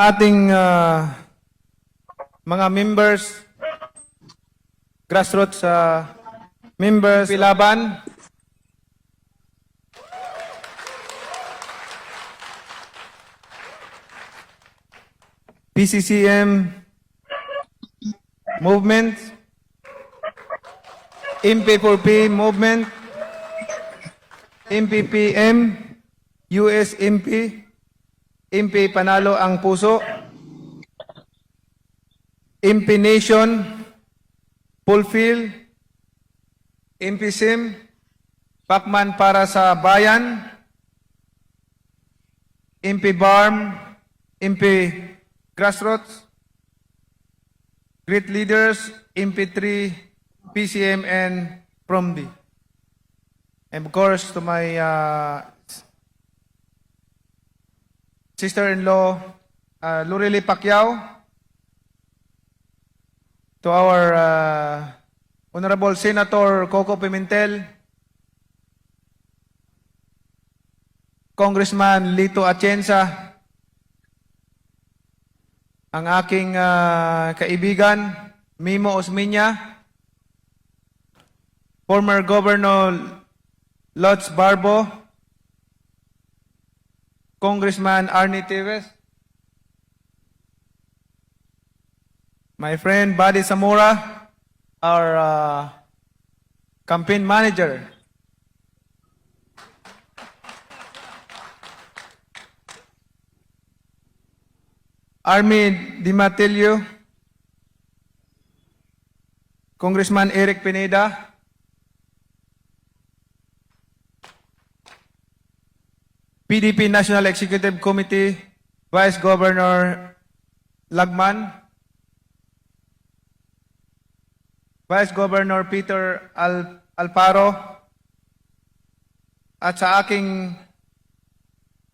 Ating mga members, grassroots members, Pilaban, PCCM movement, MP4P movement, MPPM, USMP, MP Panalo ang Puso, MP Nation, Fulfill, MP SIM, Pacman para sa Bayan, MP BARM, MP Grassroots, Great Leaders, MP3, PCM, and PROMD. And of course, to my sister-in-law, Lurili Pacquiao, to our Honorable Senator Coco Pimentel, Congressman Lito Atienza, ang aking kaibigan, Mimo Osmeña, former Governor Lodz Barbo, Congressman Arnie Teves, my friend Buddy Zamora, our campaign manager, Army Di Matilio, Congressman Eric Pineda, PDP National Executive Committee, Vice Governor Lagman, Vice Governor Peter Alparo, at sa aking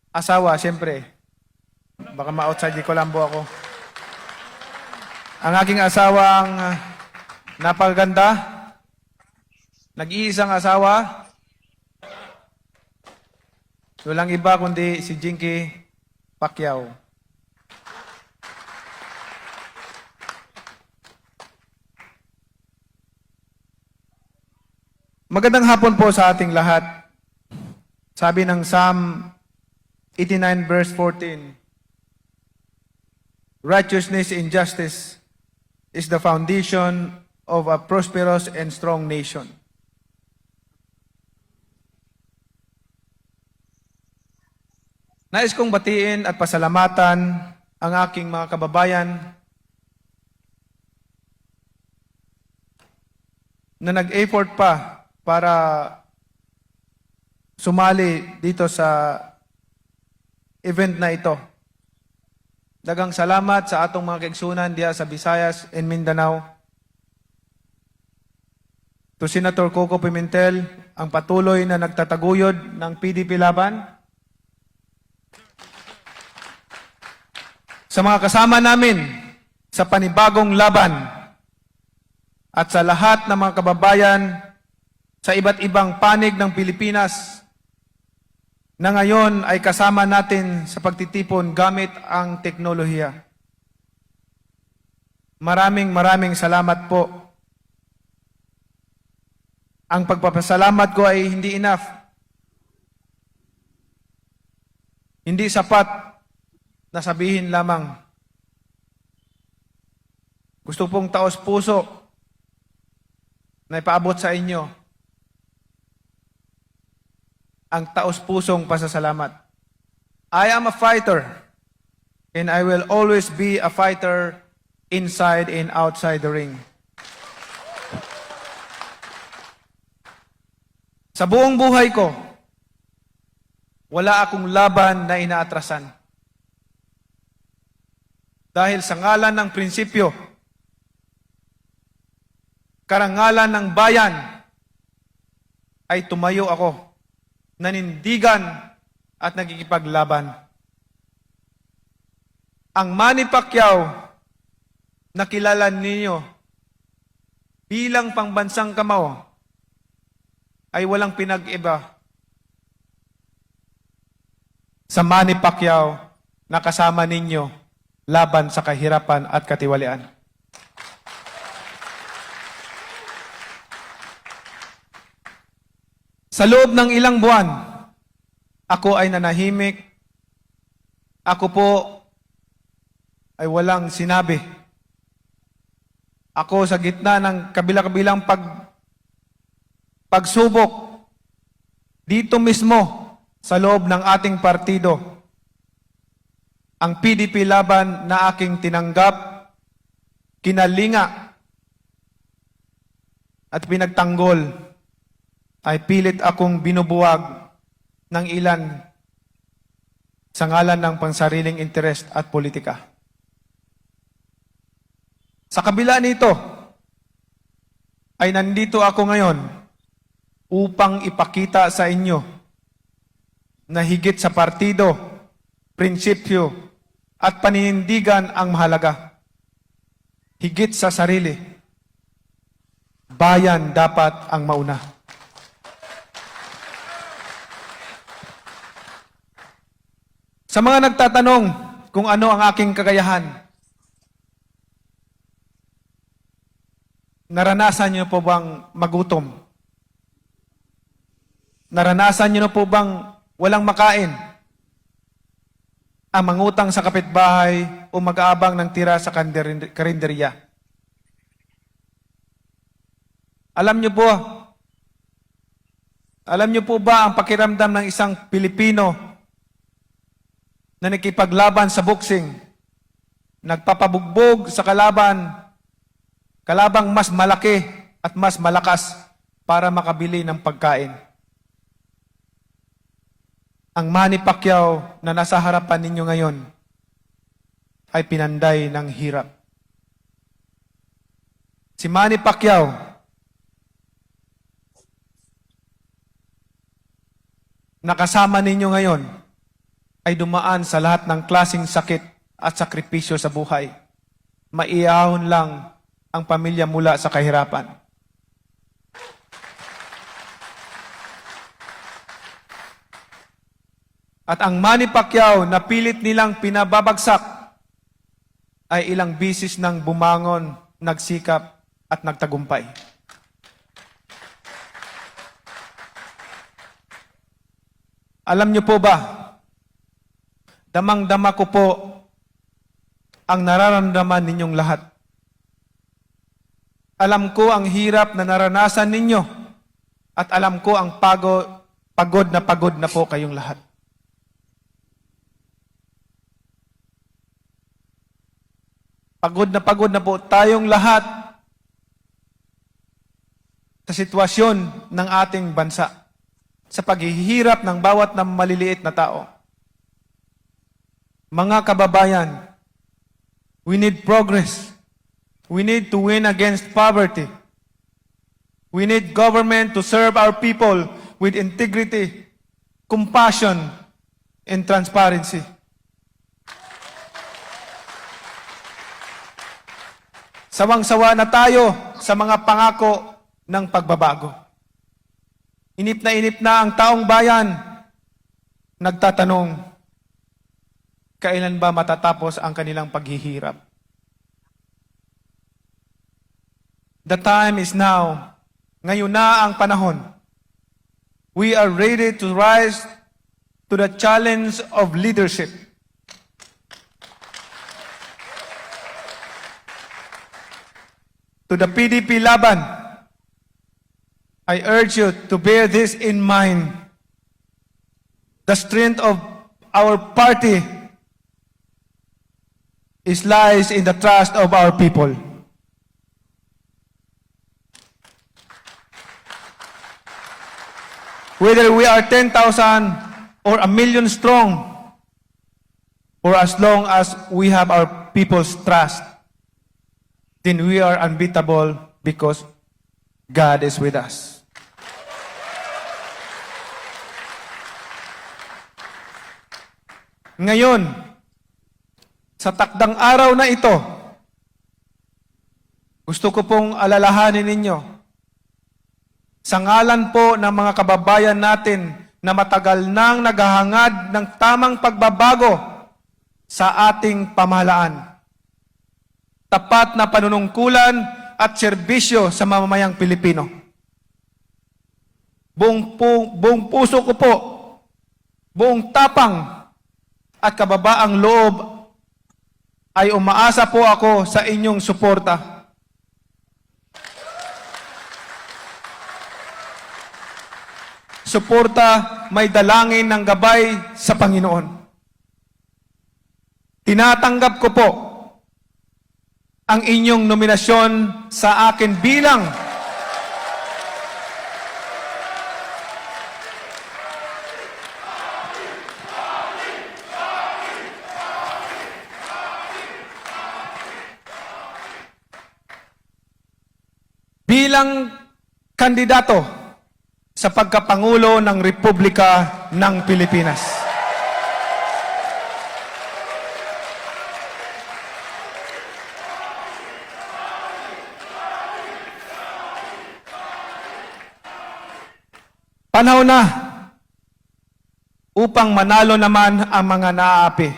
asawa, siyempre, baka ma-outside di Colombo ako. Ang aking asawang napakaganda, nag-iisang asawa, walang iba kundi si Jinky Pacquiao. Magandang hapon po sa ating lahat. Sabi ng Psalm 89 verse 14, righteousness and justice is the foundation of a prosperous and strong nation. Nais kong batiin at pasalamatan ang aking mga kababayan na nag-effort pa para sumali dito sa event na ito. Daghang salamat sa atong mga kaigsunan diya sa Visayas and Mindanao. To Senator Coco Pimentel, ang patuloy na nagtataguyod ng PDP laban. Sa mga kasama namin sa panibagong laban at sa lahat ng mga kababayan sa iba't ibang panig ng Pilipinas na ngayon ay kasama natin sa pagtitipon gamit ang teknolohiya. Maraming salamat po. Ang pagpapasalamat ko ay hindi enough. Hindi sapat na sabihin lamang. Gusto pong taos puso na ipaabot sa inyo ang taos pusong pasasalamat. I am a fighter and I will always be a fighter inside and outside the ring. Sa buong buhay ko, wala akong laban na inaatrasan. Dahil sa ngalan ng prinsipyo, karangalan ng bayan, ay tumayo ako, nanindigan at nagkikipaglaban. Ang Manny Pacquiao na kilala ninyo bilang pangbansang kamao ay walang pinag-iba sa Manny Pacquiao na kasama ninyo laban sa kahirapan at katiwalian. Sa loob ng ilang buwan, ako ay nanahimik. Ako po ay walang sinabi. Ako sa gitna ng kabila-kabilang pagsubok dito mismo sa loob ng ating partido. Ang PDP Laban na aking tinanggap, kinalinga at pinagtanggol ay pilit akong binubuwag ng ilan sa ngalan ng pansariling interest at politika. Sa kabila nito, ay nandito ako ngayon upang ipakita sa inyo na higit sa partido, prinsipyo at paninindigan ang mahalaga. Higit sa sarili, bayan dapat ang mauna. Sa mga nagtatanong kung ano ang aking kakayahan, naranasan niyo po bang magutom? Naranasan niyo na po bang walang makain? Ang mangutang sa kapitbahay o mag-aabang ng tira sa karinderya? Alam niyo po ba ang pakiramdam ng isang Pilipino na nakipaglaban sa boxing, nagpapabugbog sa kalabang mas malaki at mas malakas para makabili ng pagkain? Ang Manny Pacquiao na nasa harapan ninyo ngayon ay pinanday ng hirap. Si Manny Pacquiao na kasama ninyo ngayon ay dumaan sa lahat ng klaseng sakit at sakripisyo sa buhay. Maiahon lang ang pamilya mula sa kahirapan. At ang Manny Pacquiao na pilit nilang pinababagsak ay ilang bisis nang bumangon, nagsikap at nagtagumpay. Alam niyo po ba, damang-dama ko po ang nararamdaman ninyong lahat. Alam ko ang hirap na naranasan ninyo at alam ko ang pagod na po kayong lahat. Pagod na po tayong lahat sa sitwasyon ng ating bansa, sa paghihirap ng bawat na maliliit na tao. Mga kababayan, we need progress. We need to win against poverty. We need government to serve our people with integrity, compassion, and transparency. Sawang-sawa na tayo sa mga pangako ng pagbabago. Inip na ang taong bayan, nagtatanong, kailan ba matatapos ang kanilang paghihirap? The time is now. Ngayon na ang panahon. We are ready to rise to the challenge of leadership. To the PDP Laban, I urge you to bear this in mind. The strength of our party lies in the trust of our people. Whether we are 10,000 or 1,000,000 strong, or as long as we have our people's trust, then we are unbeatable because God is with us. Ngayon, sa takdang araw na ito, gusto ko pong alalahanin ninyo, sa ngalan po ng mga kababayan natin na matagal nang naghahangad ng tamang pagbabago sa ating pamahalaan. Tapat na panunungkulan at serbisyo sa mamamayang Pilipino. Buong puso ko po, buong tapang at kababaang loob ay umaasa po ako sa inyong suporta. Suporta may dalangin ng gabay sa Panginoon. Tinatanggap ko po ang inyong nominasyon sa akin bilang kandidato sa pagkapangulo ng Republika ng Pilipinas. Panahon na upang manalo naman ang mga naaapi.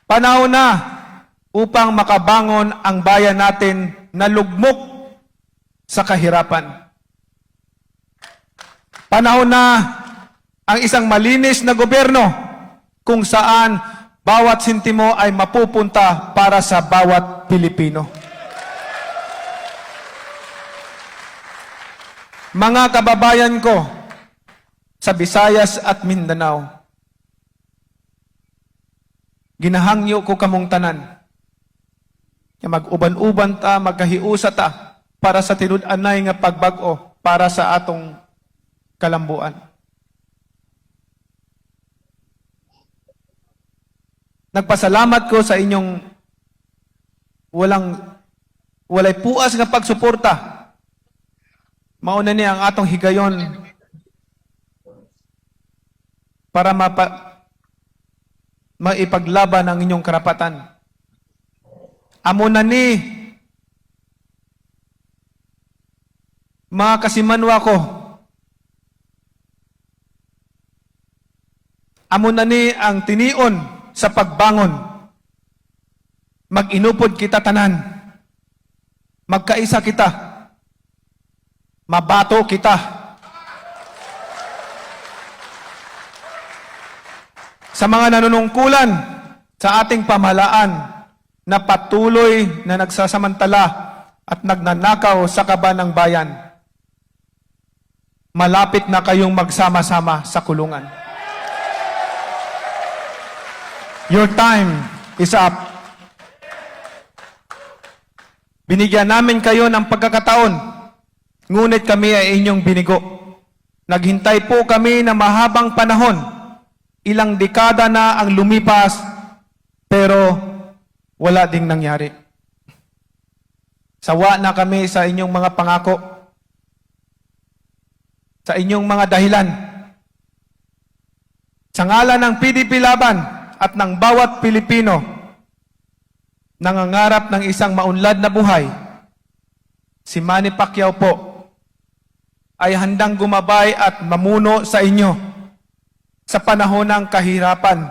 Panahon na upang makabangon ang bayan natin na lugmok sa kahirapan. Panahon na ang isang malinis na gobyerno kung saan bawat sentimo ay mapupunta para sa bawat Pilipino. Mga kababayan ko sa Visayas at Mindanao, ginahangyo ko kamong tanan. Mag-uban-uban ta, magkahiusa ta para sa tinud-anay nga pagbag-o para sa atong kalambuan. Nagpasalamat ko sa inyong walay puas nga pagsuporta. Mauna niya ang atong higayon para maipaglaban ang inyong karapatan. Amo na ni mga kasimanwa ko. Amo na ni ang tinion sa pagbangon. Mag-inupod kita tanan. Magkaisa kita. Mabato kita. Sa mga nanunungkulan sa ating pamahalaan na patuloy na nagsasamantala at nagnanakaw sa kaban ng bayan, malapit na kayong magsama-sama sa kulungan. Your time is up. Binigyan namin kayo ng pagkakataon, ngunit kami ay inyong binigo. Naghintay po kami na mahabang panahon. Ilang dekada na ang lumipas, pero wala ding nangyari. Sawa na kami sa inyong mga pangako, sa inyong mga dahilan. Sa ngalan ng PDP Laban at ng bawat Pilipino, nangangarap ng isang maunlad na buhay, si Manny Pacquiao po ay handang gumabay at mamuno sa inyo sa panahon ng kahirapan,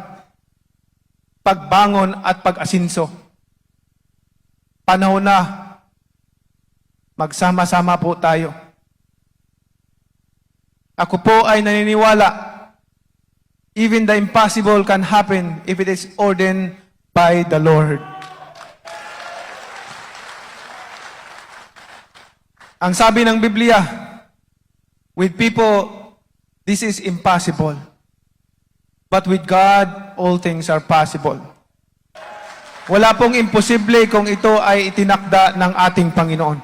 pagbangon at pag-asinso. Panahon na magsama-sama po tayo. Ako po ay naniniwala, even the impossible can happen if it is ordained by the Lord. Ang sabi ng Biblia, with people, this is impossible. But with God, all things are possible. Wala pong imposible kung ito ay itinakda ng ating Panginoon.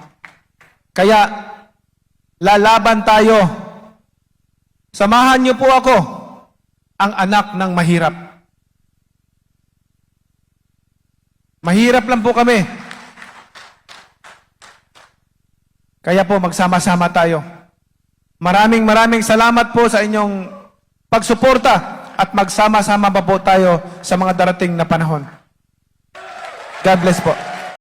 Kaya, lalaban tayo. Samahan niyo po ako, ang anak ng mahirap. Mahirap lang po kami. Kaya po, magsama-sama tayo. Maraming salamat po sa inyong pagsuporta at magsama-sama pa po tayo sa mga darating na panahon. God bless po.